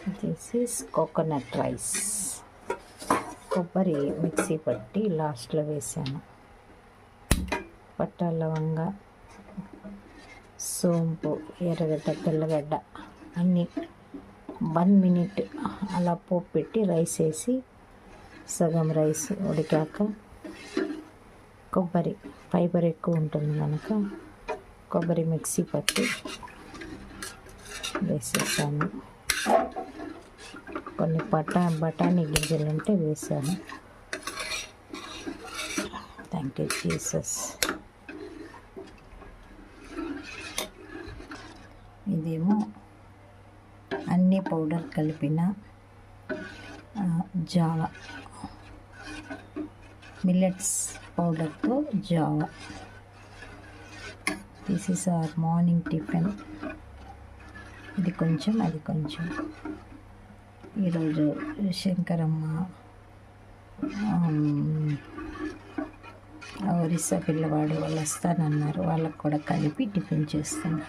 This is coconut rice. కొబ్బరి mixie పట్టి లాస్ట్లో వేసాను. పట్ట, లవంగ, సోంపు, ఎర్రగడ్డ, తెల్లగడ్డ అన్నీ 1 మినిట్ అలా పోపు పెట్టి రైస్ వేసి సగం రైస్ ఉడికాక కొబ్బరి ఫైబర్ ఎక్కువ ఉంటుంది కనుక కొబ్బరి మిక్సీ పట్టి వేసేసాను. కొన్ని బఠానీ గింజలు ఉంటే వేసాను. Thank you Jesus. ఇదేమో అన్ని పౌడర్ కలిపిన జావా, మిల్లెట్స్ పౌడర్తో జావా. This is our morning tiffin. ఇది కొంచెం అది కొంచెం. ఈరోజు శంకరమ్మ ఒరిస్సా పిల్లవాడు వాళ్ళు వస్తానన్నారు, వాళ్ళకు కూడా కలిపి టిఫిన్ చేస్తాను.